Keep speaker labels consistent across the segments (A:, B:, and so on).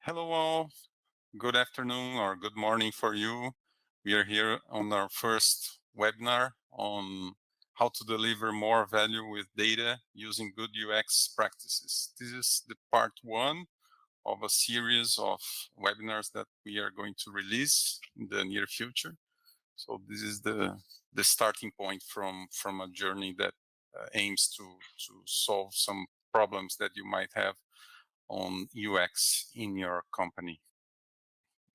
A: Hello all, good afternoon or good morning for you. We are here on our first webinar on how to deliver more value with data using good UX practices. This is the part one of a series of webinars that we are going to release in the near future. So this is the starting point from a journey that aims to solve some problems that you might have on UX in your company.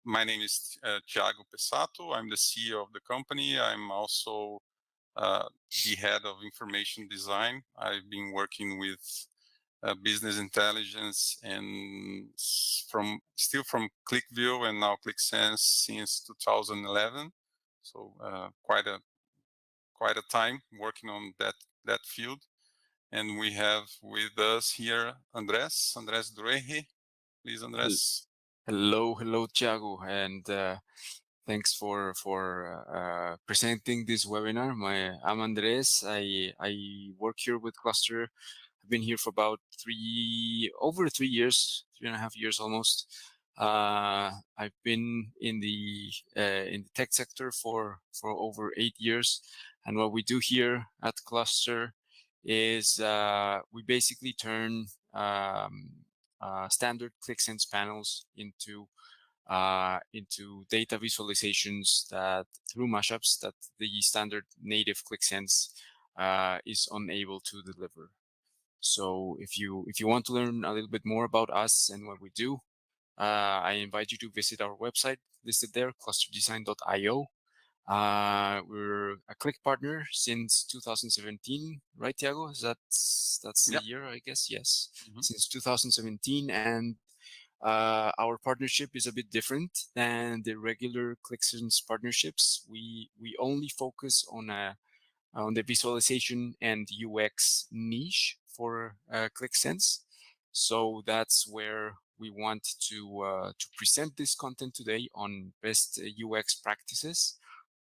A: My name is Thiago Pessato. I'm the CEO of the company. I'm also the head of information design. I've been working with business intelligence and still from ClickView and now ClickSense since 2011. So quite a time working on that field. And we have with us here Andres Dureje. Please, Andres.
B: Hello, Thiago, and thanks for presenting this webinar. I'm Andres. I work here with Cluster. I've been here for about over 3 years, 3.5 years almost. I've been in the tech sector for over 8 years, and what we do here at Cluster is we basically turn standard ClickSense panels into data visualizations that through mashups that the standard native ClickSense is unable to deliver. So if you want to learn a little bit more about us and what we do, I invite you to visit our website listed there, clusterdesign.io. We're a Click partner since 2017, right, Thiago? That's the year, I guess. Yes, since 2017, and our partnership is a bit different than the regular ClickSense partnerships. We only focus on the visualization and UX niche for ClickSense. So that's where we want to present this content today on best UX practices.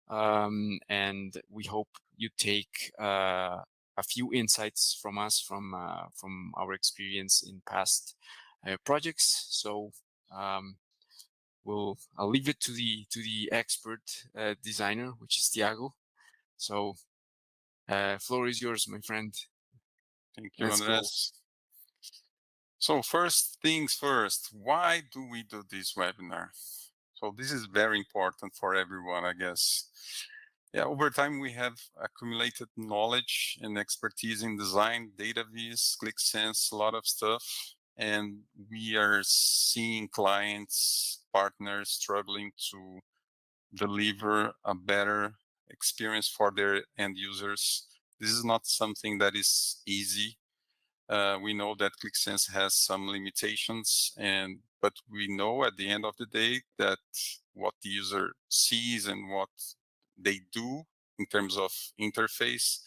B: And we hope you take a few insights from us from our experience in past projects. So I'll leave it to the expert designer, which is Thiago. So floor is yours, my friend.
A: Thank you, Andres. So first things first, why do we do this webinar? So this is very important for everyone, I guess. Yeah, over time we have accumulated knowledge and expertise in design, data viz, ClickSense, a lot of stuff. And we are seeing clients, partners struggling to deliver a better experience for their end users. This is not something that is easy. We know that ClickSense has some limitations, but we know at the end of the day that what the user sees and what they do in terms of interface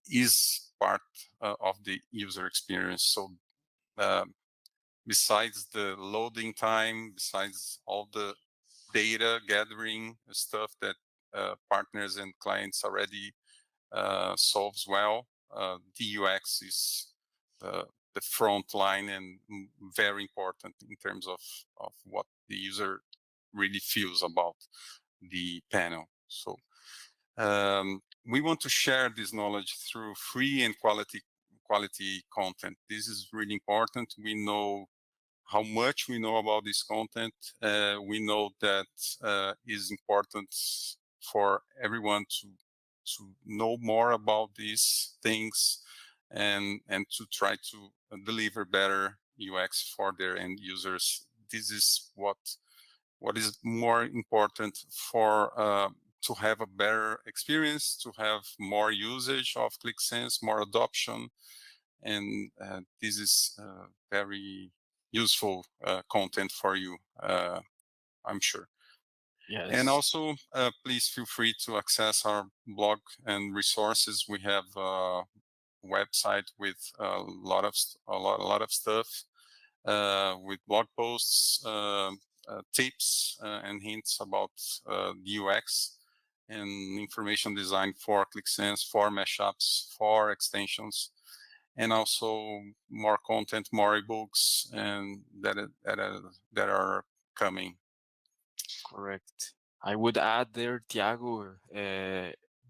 A: is part of the user experience. So besides the loading time, besides all the data gathering stuff that partners and clients already solves well, the UX is the front line and very important in terms of what the user really feels about the panel. So we want to share this knowledge through free and quality content. This is really important. We know how much we know about this content. We know that is important for everyone to know more about these things and to try to deliver better UX for their end users. This is what is more important for to have a better experience, to have more usage of ClickSense, more adoption, and this is very useful content for you, I'm sure.
B: Yes.
A: And also, please feel free to access our blog and resources. We have a website with a lot of stuff, with blog posts, tips and hints about UX and information design for ClickSense, for mashups, for extensions. and also more content, more ebooks, and that are coming.
B: Correct. I would add there, Tiago,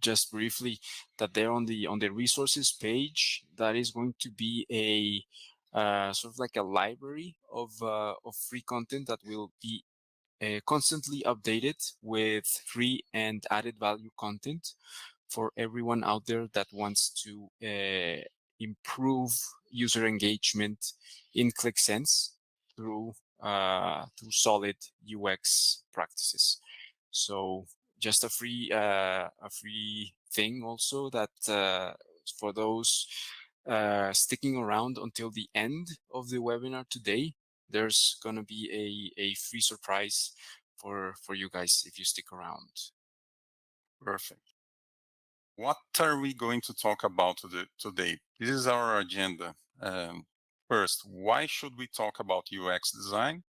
B: just briefly, that there on the resources page, that is going to be a sort of like a library of free content that will be constantly updated with free and added value content for everyone out there that wants to improve user engagement in ClickSense through through solid UX practices. So just a free thing also that for those sticking around until the end of the webinar today, there's gonna be a free surprise for you guys if you stick around.
A: Perfect. What are we going to talk about today? This is our agenda. First, why should we talk about UX design?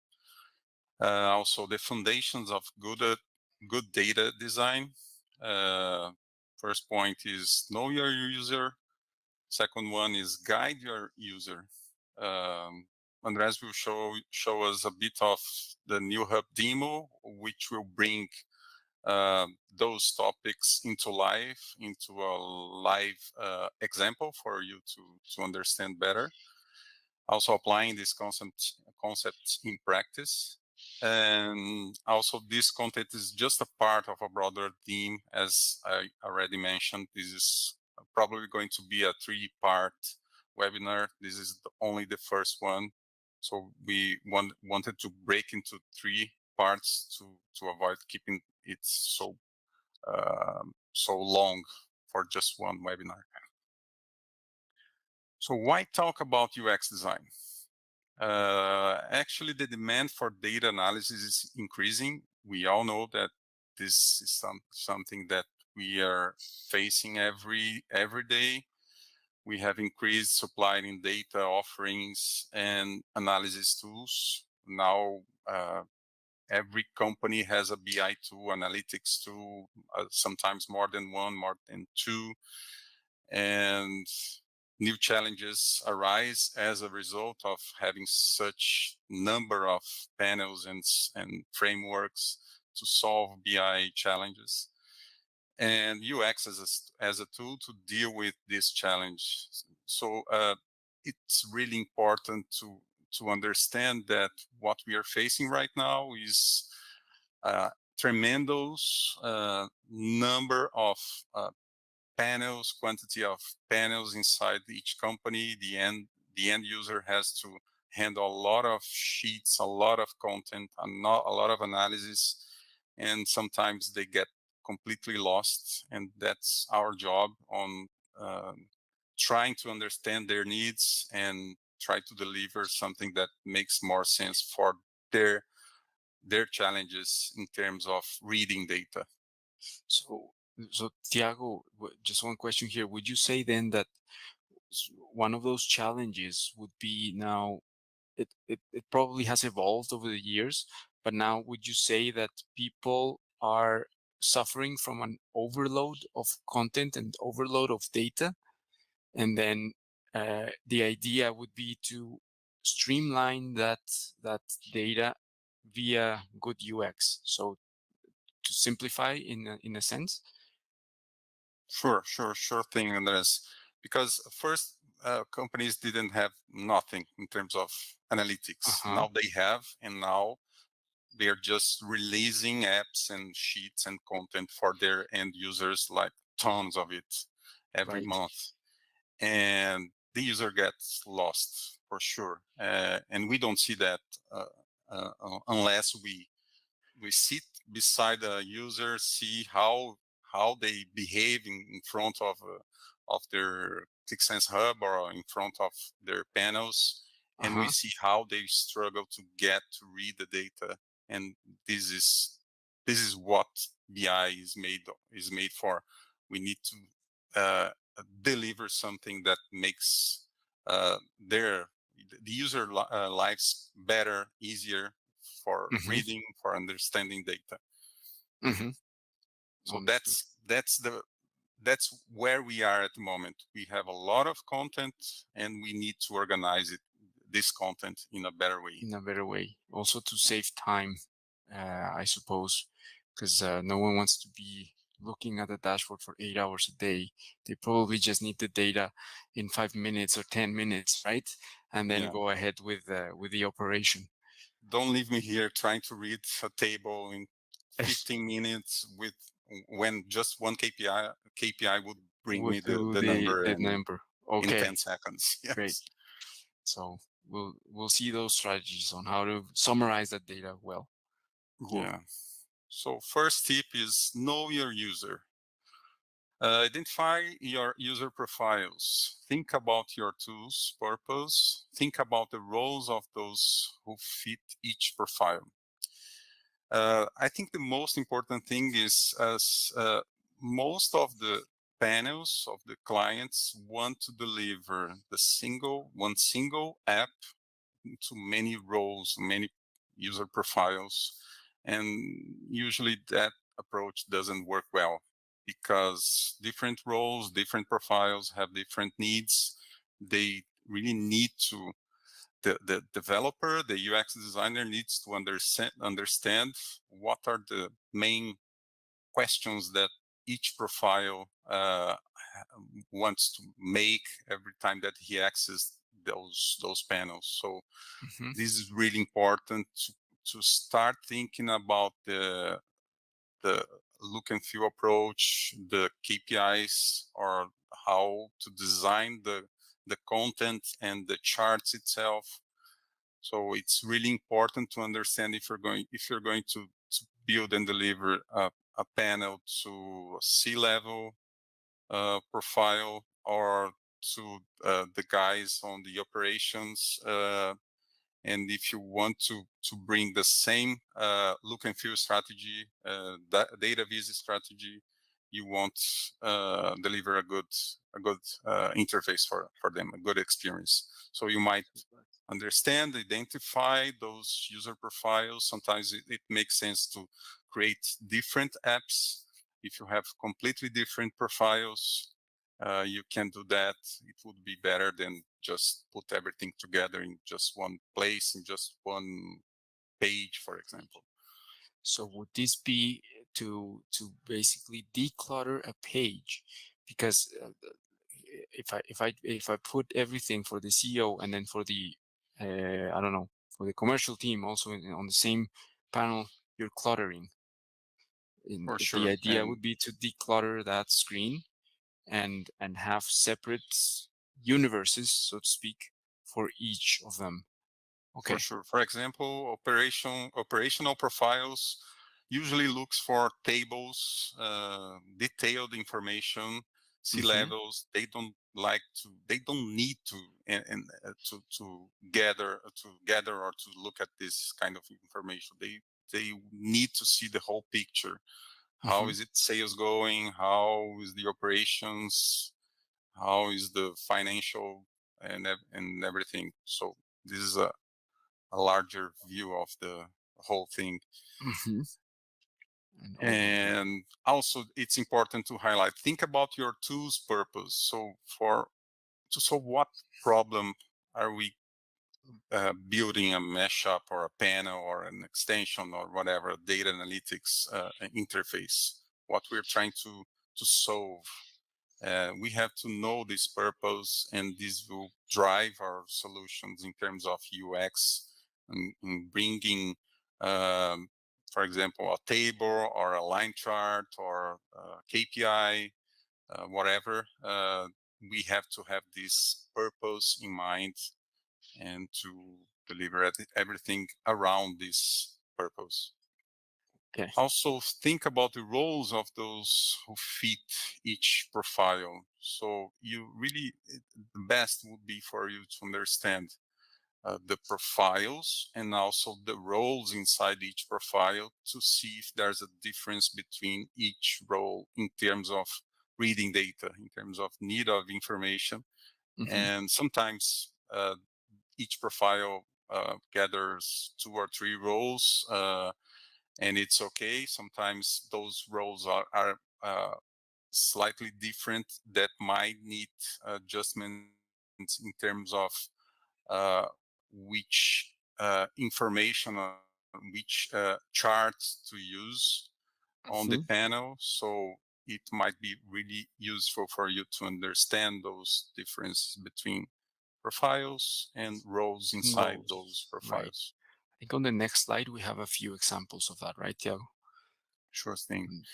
A: Also, the foundations of good data design. First point is know your user. Second one is guide your user. Andres will show us a bit of the new hub demo, which will bring those topics into life, into a live example for you to understand better. Also applying these concepts in practice. And also this content is just a part of a broader theme. As I already mentioned, this is probably going to be a 3-part webinar. This is only the first one. So we wanted to break into 3 parts to avoid keeping it so long for just one webinar. So why talk about UX design? Actually, the demand for data analysis is increasing. We all know that this is something that we are facing every day. We have increased supply in data offerings and analysis tools. Now, every company has a BI tool, analytics tool, sometimes more than one, more than 2. And new challenges arise as a result of having such number of panels and frameworks to solve BI challenges. And UX as a tool to deal with this challenge. So it's really important to understand that what we are facing right now is a tremendous number of panels, quantity of panels inside each company. The end user has to handle a lot of sheets, a lot of content, and not a lot of analysis, and sometimes they get completely lost. And that's our job on trying to understand their needs and try to deliver something that makes more sense for their challenges in terms of reading data.
B: So, Tiago, just one question here. Would you say then that one of those challenges would be now, it probably has evolved over the years, but now would you say that people are suffering from an overload of content and overload of data? And then the idea would be to streamline that data via good UX. So to simplify in a sense.
A: Sure thing, Andres. Because first, companies didn't have nothing in terms of analytics. Now they have, and now they are just releasing apps and sheets and content for their end users, like tons of it every month. And the user gets lost for sure. And we don't see that unless we sit beside the user, see how they behave in front of their ClickSense hub or in front of their panels, and we see how they struggle to get to read the data. And this is what BI is made for. We need to deliver something that makes the user lives better, easier for reading, for understanding data. So that's that's where we are at the moment. We have a lot of content, and we need to organize this content in a better way.
B: In a better way, also to save time, I suppose, because no one wants to be looking at the dashboard for 8 hours a day. They probably just need the data in 5 minutes or 10 minutes, right? And then go ahead with the operation.
A: Don't leave me here trying to read a table in 15 minutes when just one KPI would bring
B: Would
A: me
B: do
A: the number
B: the
A: in
B: number. Okay,
A: 10 seconds. Yes.
B: great. So we'll see those strategies on how to summarize that data well. Cool.
A: Yeah. So first tip is know your user. Identify your user profiles. Think about your tool's purpose. Think about the roles of those who fit each profile. I think the most important thing is as most of the panels of the clients want to deliver one single app to many roles, many user profiles. And usually that approach doesn't work well because different roles, different profiles have different needs. They really need to, the developer, the UX designer needs to understand what are the main questions that each profile wants to make every time that he accesses those panels. So this is really important to start thinking about the look and feel approach, the KPIs, or how to design the content and the charts itself. So it's really important to understand if you're going to build and deliver a panel to a C-level profile or to the guys on the operations. And if you want to bring the same look and feel strategy, data viz strategy, you want deliver a good interface for them, a good experience. So you might understand, identify those user profiles. Sometimes it makes sense to create different apps. If you have completely different profiles, you can do that. It would be better than just put everything together in just one place, in just one page, for example.
B: So would this be to basically declutter a page? Because if I put everything for the CEO and then for the I don't know, for the commercial team also on the same panel, you're cluttering.
A: For sure.
B: The idea
A: And
B: would be to declutter that screen and have separate universes, so to speak, for each of them. Okay.
A: For sure. For example, operational profiles usually looks for tables, detailed information, C-levels. They don't need to to gather or to look at this kind of information. They need to see the whole picture. How is it sales going? How is the operations? How is the financial and everything? So this is a larger view of the whole thing. And also it's important to highlight, think about your tool's purpose. So to solve what problem are we building a mashup or a panel or an extension or whatever, data analytics interface, what we're trying to solve. We have to know this purpose, and this will drive our solutions in terms of UX and in bringing, for example, a table or a line chart or KPI, whatever. We have to have this purpose in mind and to deliver everything around this purpose.
B: Okay.
A: Also think about the roles of those who fit each profile. So you really, the best would be for you to understand the profiles and also the roles inside each profile to see if there's a difference between each role in terms of reading data, in terms of need of information. And sometimes each profile gathers 2 or 3 roles, and it's okay. Sometimes those roles are slightly different that might need adjustments in terms of uh, which information on which charts to use on the
B: Mhm.
A: panel. So it might be really useful for you to understand those differences between profiles and roles inside
B: Rows,
A: those
B: right.
A: profiles.
B: I think on the next slide, we have a few examples of that, right, Tiago?
A: Sure thing.
B: Mm.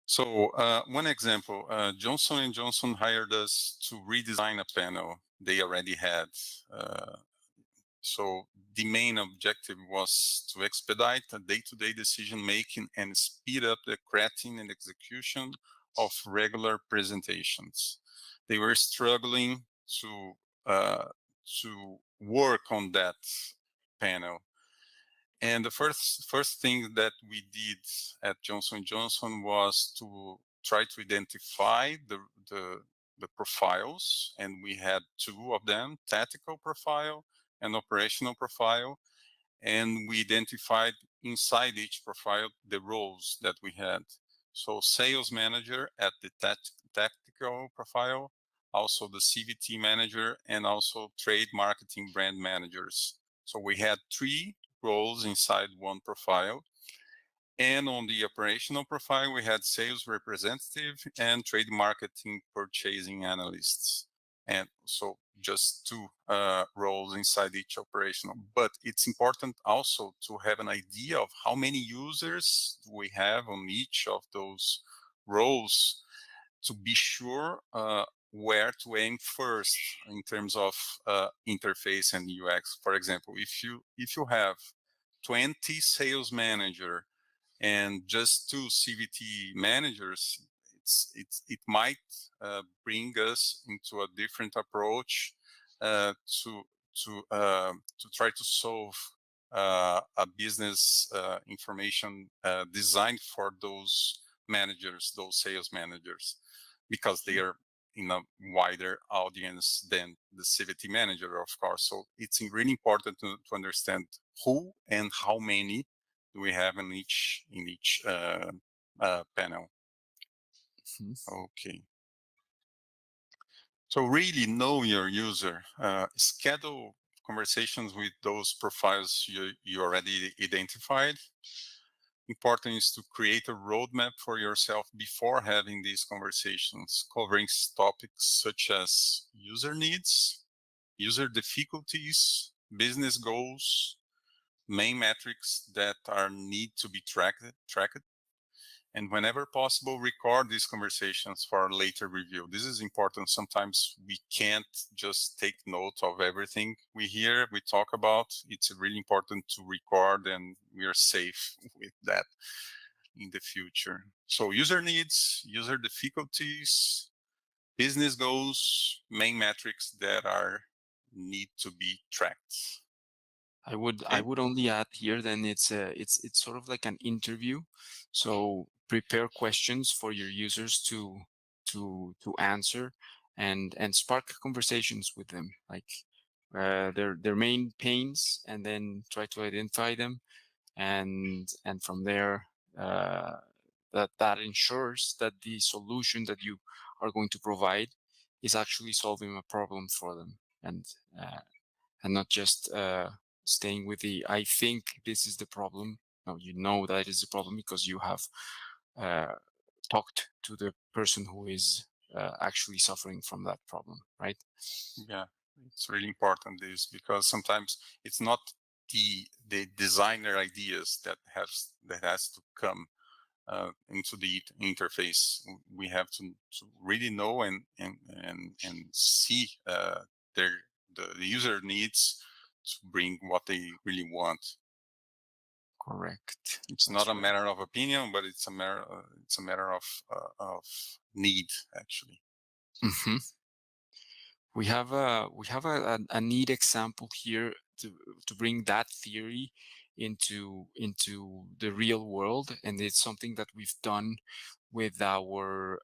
A: So one example, Johnson & Johnson hired us to redesign a panel they already had. Uh, So the main objective was to expedite the day-to-day decision-making and speed up the crafting and execution of regular presentations. They were struggling uh, to work on that panel. And the first thing that we did at Johnson & Johnson was to try to identify the profiles, and we had two of them, tactical profile and operational profile. And we identified inside each profile the roles that we had. So sales manager at the tactical profile, also the CVT manager, and also trade marketing brand managers. So we had three roles inside one profile. And on the operational profile, we had sales representative and trade marketing purchasing analysts. And so just two roles inside each operational. But it's important also to have an idea of how many users we have on each of those roles to be sure where to aim first in terms of interface and UX. For example, if you have 20 sales manager and just two CVT managers, it might bring us into a different approach uh, to to try to solve a business information designed for those managers, those sales managers, because they are in a wider audience than the CVT manager, of course. So it's really important to understand who and how many do we have in each panel.
B: Mhm.
A: Okay. So really know your user. Schedule conversations with those profiles you already identified. Important is to create a roadmap for yourself before having these conversations, covering topics such as user needs, user difficulties, business goals, main metrics that are need to be tracked, and whenever possible, record these conversations for later review. This is important. Sometimes we can't just take note of everything we hear, we talk about. It's really important to record, and we are safe with that in the future. So user needs, user difficulties, business goals, main metrics that are need to be tracked.
B: I
A: Okay.
B: would only add here then it's sort of like an interview. So prepare questions for your users to answer and spark conversations with them, like their main pains, and then try to identify them, and from there that ensures that the solution that you are going to provide is actually solving a problem for them, uh, and not just staying with the I think this is the problem. No, you know that is the problem because you have uh, talked to the person who is actually suffering from that problem, right?
A: Yeah, it's really important this, because sometimes it's not the designer ideas that has to come into the interface. We have to really know and see their the user needs to bring what they really want.
B: Correct.
A: It's not
B: That's
A: a
B: right.
A: matter of opinion, but it's a matter of need, actually.
B: Hmm. We have a neat example here to bring that theory into the real world, and it's something that we've done with our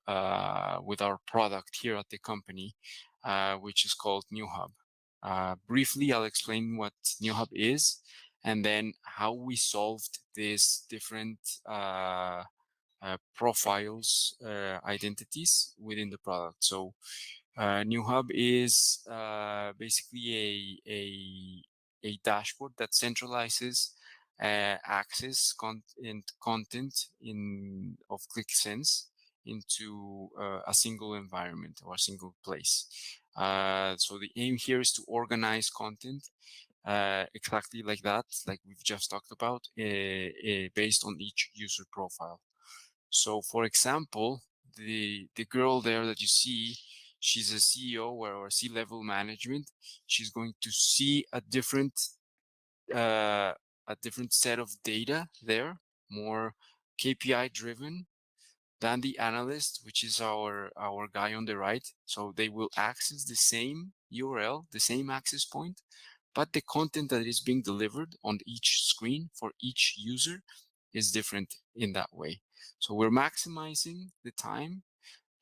B: product here at the company, which is called NewHub. Briefly, I'll explain what NewHub is, and then how we solved this different profiles, identities within the product. So New Hub is basically a dashboard that centralizes access content of ClickSense into a single environment or a single place. So the aim here is to organize content exactly like that, like we've just talked about, based on each user profile. So for example, the girl there that you see, she's a CEO or C-level management. She's going to see a different set of data there, more KPI driven than the analyst, which is our guy on the right. So they will access the same URL, the same access point, but the content that is being delivered on each screen for each user is different in that way. So we're maximizing the time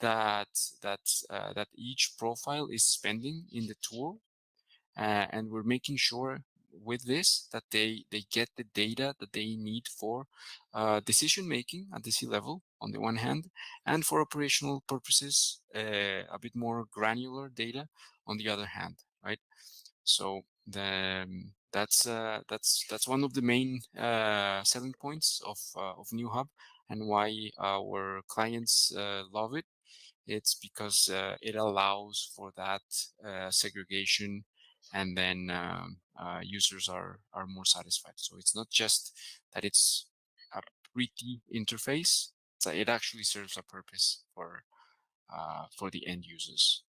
B: that that each profile is spending in the tool, and we're making sure with this that they get the data that they need for decision making at the C-level on the one hand, and for operational purposes, a bit more granular data on the other hand, right? So that's one of the main selling points of New Hub, and why our clients love it. It's because it allows for that segregation, and then users are more satisfied. So it's not just that it's a pretty interface; it actually serves a purpose for the end users,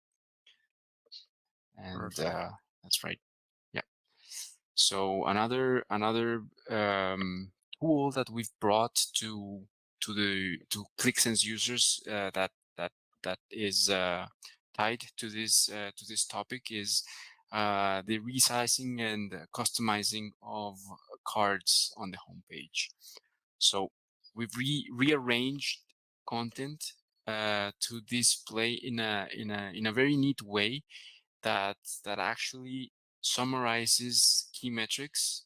B: and that's right. Yeah. So another tool that we've brought to ClickSense users that is tied to this topic is the resizing and customizing of cards on the homepage. So we've rearranged content to display in a very neat way that actually summarizes key metrics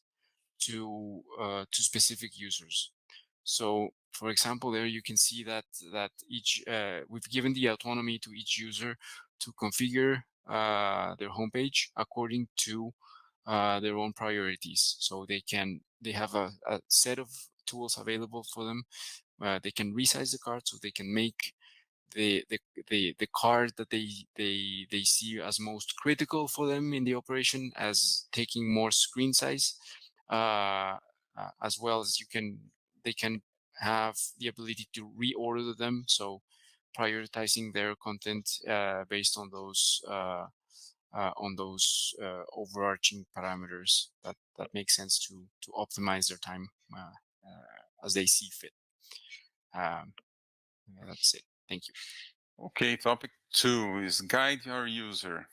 B: to specific users. So, for example, there you can see that each we've given the autonomy to each user to configure their homepage according to their own priorities. So they have a set of tools available for them. They can resize the card, so they can make the card that they see as most critical for them in the operation as taking more screen size, as well as they can have the ability to reorder them, so prioritizing their content based on those overarching parameters that make sense to optimize their time as they see fit. That's it. Thank you.
A: Okay, topic 2 is guide your user.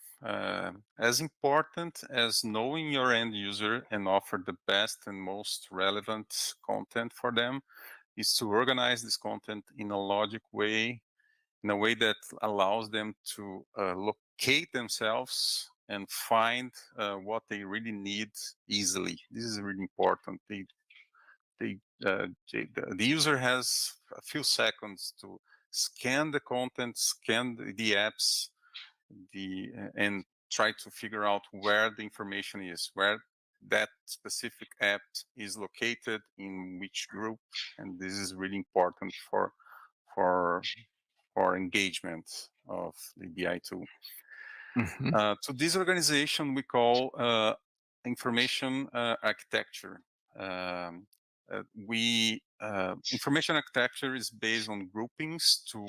A: As important as knowing your end user and offer the best and most relevant content for them is to organize this content in a logic way, in a way that allows them to locate themselves and find what they really need easily. This is really important. The user has a few seconds to scan the content, scan the apps, and try to figure out where the information is, where that specific app is located in which group, and this is really important for engagement of the BI tool. To this organization we call information architecture. Information architecture is based on groupings to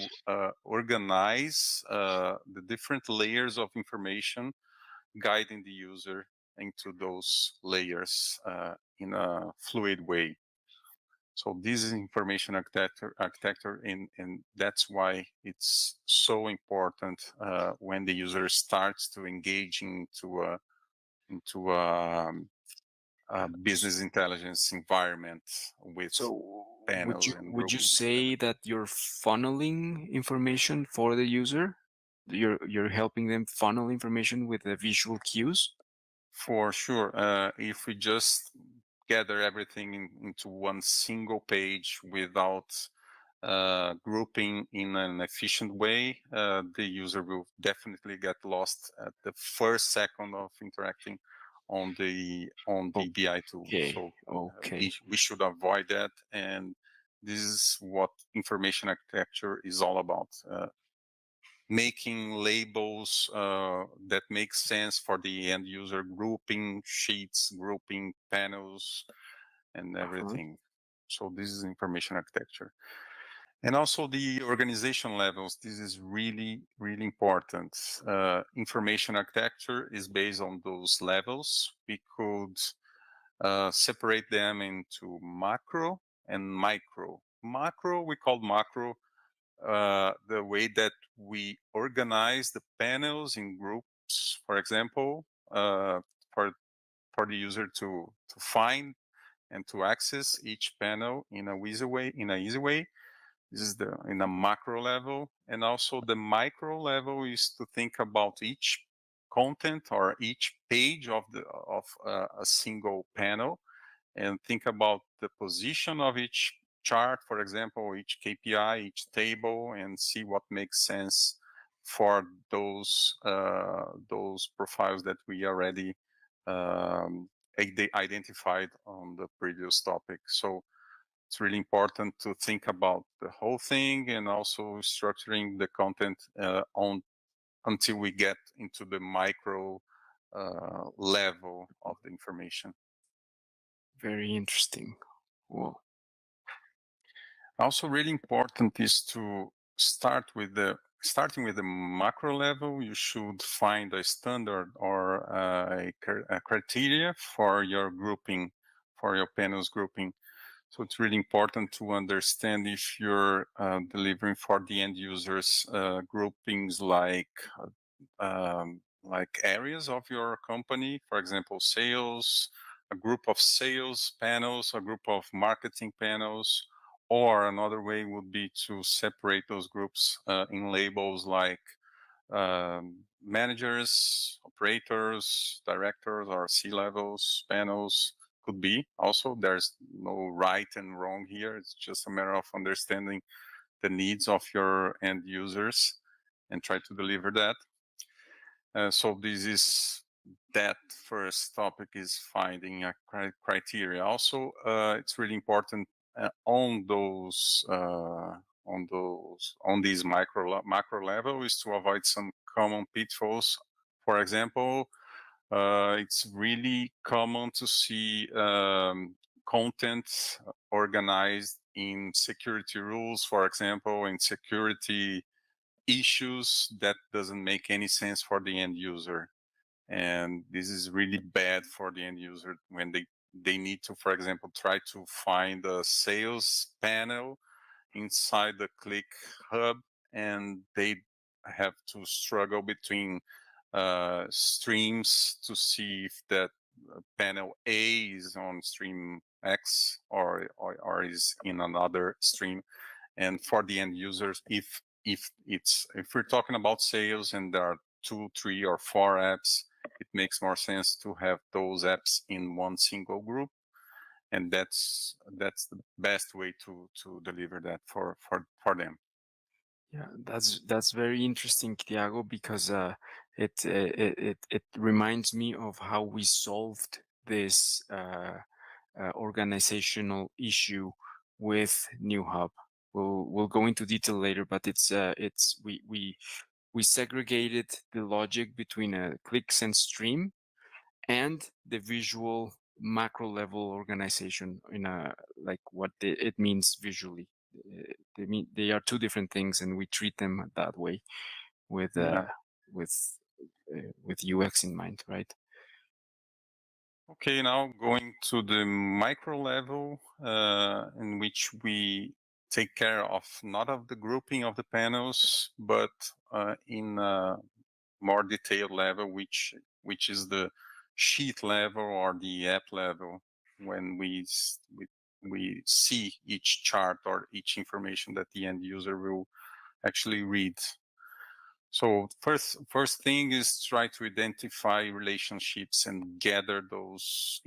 A: organize the different layers of information, guiding the user into those layers in a fluid way. So this is information architecture, and that's why it's so important when the user starts to engage into a business intelligence environment with panels and
B: would you
A: groupings.
B: say that you're funneling information for the user? You're helping them funnel information with the visual cues?
A: For sure. If we just gather everything into one single page without grouping in an efficient way, the user will definitely get lost at the first second of interacting on the BI tool. So we should avoid that, and this is what information architecture is all about. Making labels that make sense for the end user, grouping sheets, grouping panels, and everything. So this is information architecture. And also the organization levels. This is really, really important. Information architecture is based on those levels. We could separate them into macro and micro. Macro, we call macro the way that we organize the panels in groups, for example, for the user to find and to access each panel in a easy way. This is in a macro level, and also the micro level is to think about each content or each page of a single panel, and think about the position of each chart, for example, each KPI, each table, and see what makes sense for those profiles that we already identified on the previous topic. So it's really important to think about the whole thing and also structuring the content until we get into the micro level of the information.
B: Very interesting. Well,
A: also really important is to starting with the macro level. You should find a standard or a criteria for your grouping, for your panels grouping. So it's really important to understand if you're delivering for the end users groupings like areas of your company, for example, sales, a group of sales panels, a group of marketing panels, or another way would be to separate those groups in labels like managers, operators, directors, or C-levels panels. Could be also. There's no right and wrong here. It's just a matter of understanding the needs of your end users and try to deliver that. So this is that first topic, is finding a criteria. Also, it's really important on these macro level is to avoid some common pitfalls. For example, it's really common to see content organized in security rules, for example, in security issues that doesn't make any sense for the end user. And this is really bad for the end user when they need to, for example, try to find a sales panel inside the Click Hub, and they have to struggle between streams to see if that panel A is on stream X or is in another stream. And for the end users, if we're talking about sales and there are 2, 3, or 4 apps, it makes more sense to have those apps in one single group, and that's the best way to deliver that for them.
B: Yeah, that's very interesting, Thiago, because it reminds me of how we solved this organizational issue with New Hub. We'll go into detail later, but we segregated the logic between a click and stream and the visual macro level organization in a like what it means visually. They are two different things, and we treat them that way with UX in mind, right?
A: Okay, now going to the micro level, in which we take care of not of the grouping of the panels, but in a more detailed level, which is the sheet level or the app level, when we see each chart or each information that the end user will actually read. So first thing is try to identify relationships and gather those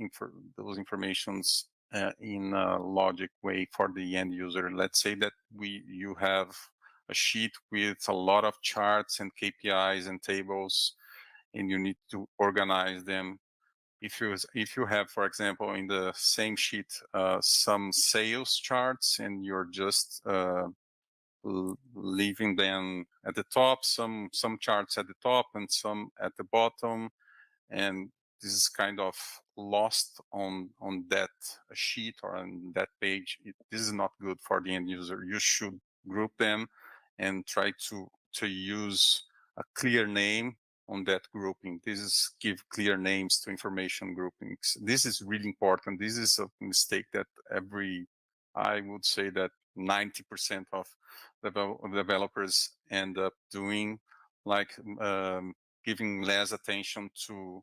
A: informations in a logic way for the end user. Let's say that you have a sheet with a lot of charts and KPIs and tables, and you need to organize them. If you have, for example, in the same sheet some sales charts, and you're just leaving them at the top, some charts at the top and some at the bottom, and this is kind of lost on that sheet or on that page. This is not good for the end user. You should group them and try to use a clear name on that grouping. This is give clear names to information groupings. This is really important. This is a mistake that I would say that 90% of developers end up doing, like giving less attention to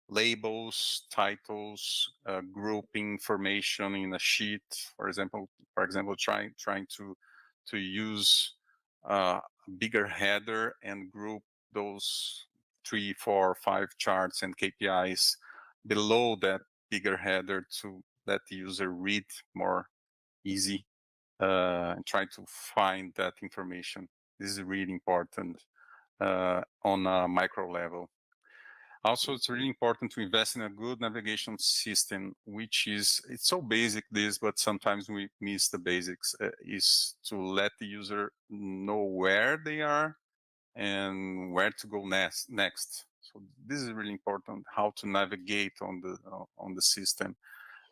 A: labels, titles, grouping information in a sheet. For example, trying to use a bigger header and group those 3, 4, 5 charts and KPIs below that bigger header to let the user read more easy and try to find that information. This is really important on a micro level. Also, it's really important to invest in a good navigation system, which is, it's so basic this, but sometimes we miss the basics, is to let the user know where they are and where to go next. So this is really important, how to navigate on the system.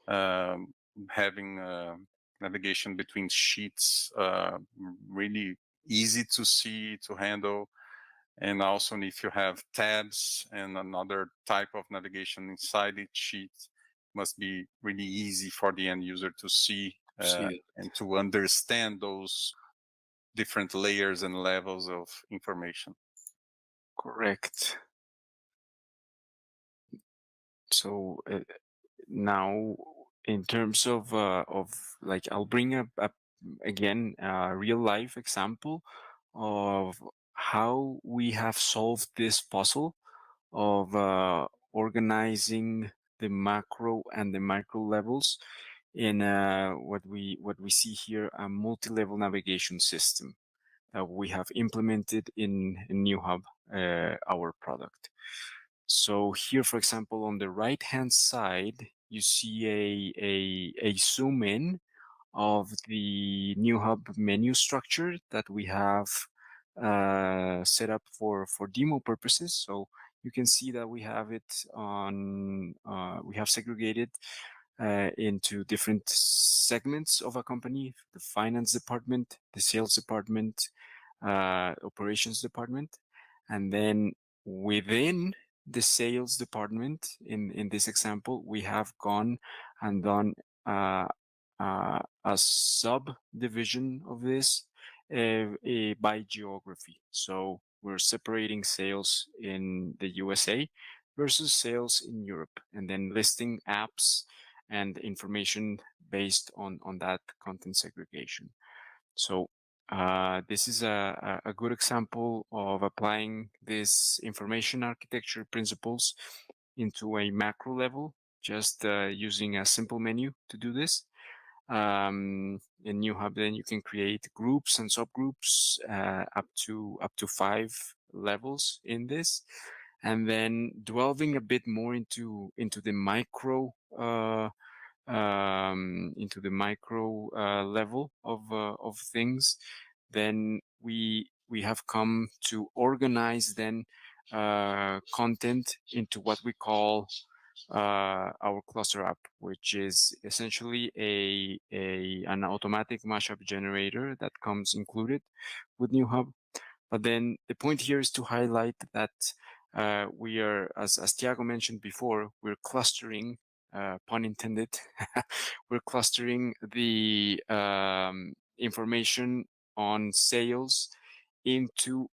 A: Having navigation between sheets, really easy to see, to handle. And also if you have tabs and another type of navigation inside each sheet, must be really easy for the end user to see and to understand those different layers and levels of information.
B: Correct. So now, in terms of like, I'll bring up again a real life example of how we have solved this puzzle of organizing the macro and the micro levels in what we see here, a multi-level navigation system that we have implemented in NewHub, our product. So here, for example, on the right hand side, you see a zoom in of the NewHub menu structure that we have set up for demo purposes. So you can see that we have it on, we have segregated into different segments of a company: the finance department, the sales department, operations department, and then within the sales department, in this example, we have gone and done a subdivision of this by geography. So we're separating sales in the USA versus sales in Europe, and then listing apps and information based on that content segregation. So this is a good example of applying this information architecture principles into a macro level, just using a simple menu to do this. In NewHub, then you can create groups and subgroups up to 5 levels in this, and then delving a bit more into the micro level of things. Then we have come to organize then content into what we call our cluster app, which is essentially an automatic mashup generator that comes included with NewHub. But then the point here is to highlight that we are, as Thiago mentioned before, we're clustering, pun intended, we're clustering the information on sales into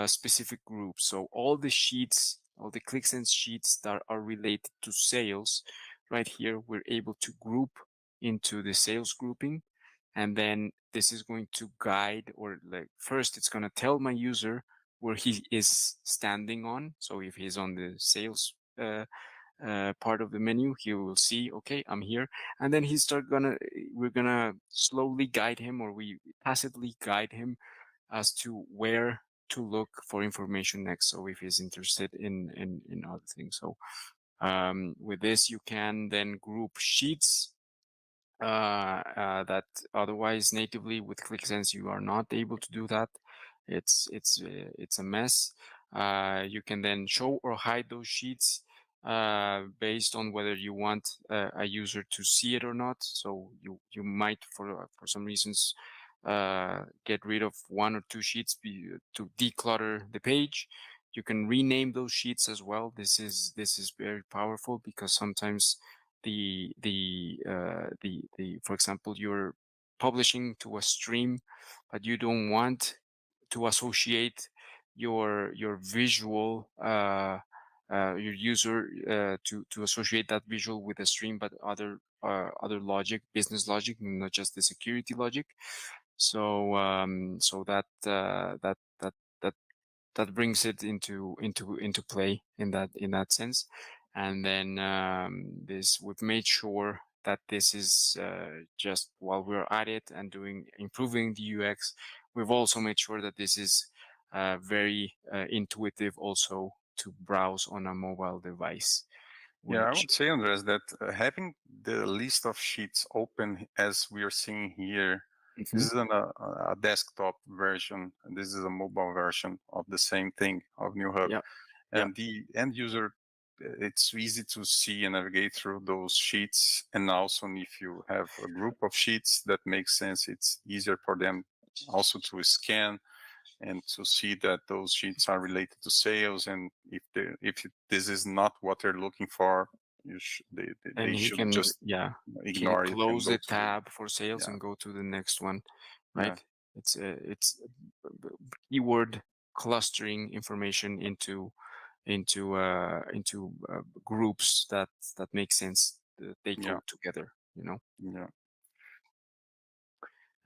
B: specific groups. So all the sheets, all the ClickSense sheets that are related to sales, right here, we're able to group into the sales grouping. And then this is going to guide, or like, first it's going to tell my user where he is standing on. So if he's on the sales part of the menu, he will see, okay, I'm here, and then we're gonna slowly guide him, or we tacitly guide him as to where to look for information next. So if he's interested in other things, so with this you can then group sheets that otherwise natively with ClickSense you are not able to do that. It's a mess. You can then show or hide those sheets based on whether you want a user to see it or not. So you might for some reasons get rid of one or two sheets to declutter the page. You can rename those sheets as well. This is very powerful because sometimes for example, you're publishing to a stream, but you don't want to associate your visual your user to associate that visual with a stream, but other logic, business logic, not just the security logic. So so that brings it into play in that sense. And then this we've made sure that this is just while we're at it and improving the UX, we've also made sure that this is very intuitive also to browse on a mobile device.
A: Yeah, I
B: Which
A: would say, Andres, that having the list of sheets open as we are seeing here, this is a desktop version, and this is a mobile version of the same thing of New Hub.
B: yeah,
A: And the end user, it's easy to see and navigate through those sheets. And also, if you have a group of sheets, that makes sense. It's easier for them also to scan and to see that those sheets are related to sales. And if this is not what they're looking for,
B: and
A: they
B: he
A: should
B: can
A: just
B: he can
A: ignore it and
B: close
A: go
B: the
A: to the,
B: tab for sales
A: yeah,
B: and go to the next one,
A: yeah,
B: right? It's keyword clustering information into groups that make sense. They
A: yeah,
B: go together, you know.
A: yeah.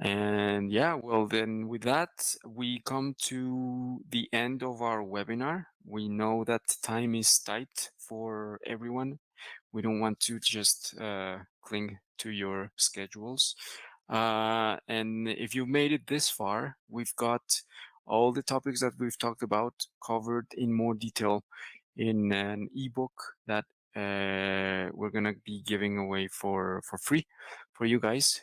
B: And yeah, well, then with that, we come to the end of our webinar. We know that time is tight for everyone. We don't want to just cling to your schedules. And if you've made it this far, we've got all the topics that we've talked about covered in more detail in an ebook that we're gonna be giving away for free for you guys.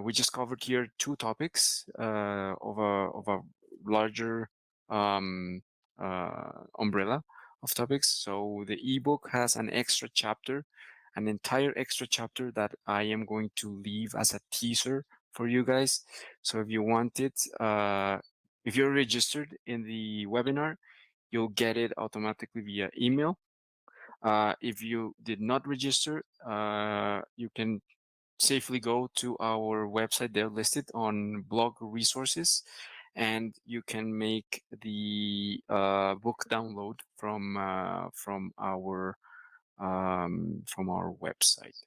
B: We just covered here two topics of a larger um, umbrella of topics. So the ebook has an extra chapter, an entire extra chapter that I am going to leave as a teaser for you guys. So if you want it, if you're registered in the webinar, you'll get it automatically via email. If you did not register, you can safely go to our website. They're listed on blog resources, and you can make the book download from our website.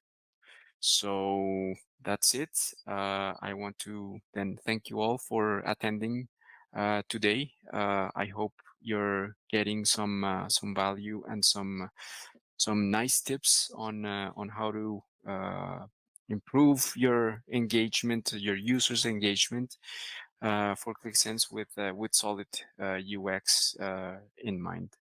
B: So that's it. I want to then thank you all for attending today. I hope you're getting some value and some nice tips on how to improve your engagement, your users' engagement for ClickSense with solid UX in mind.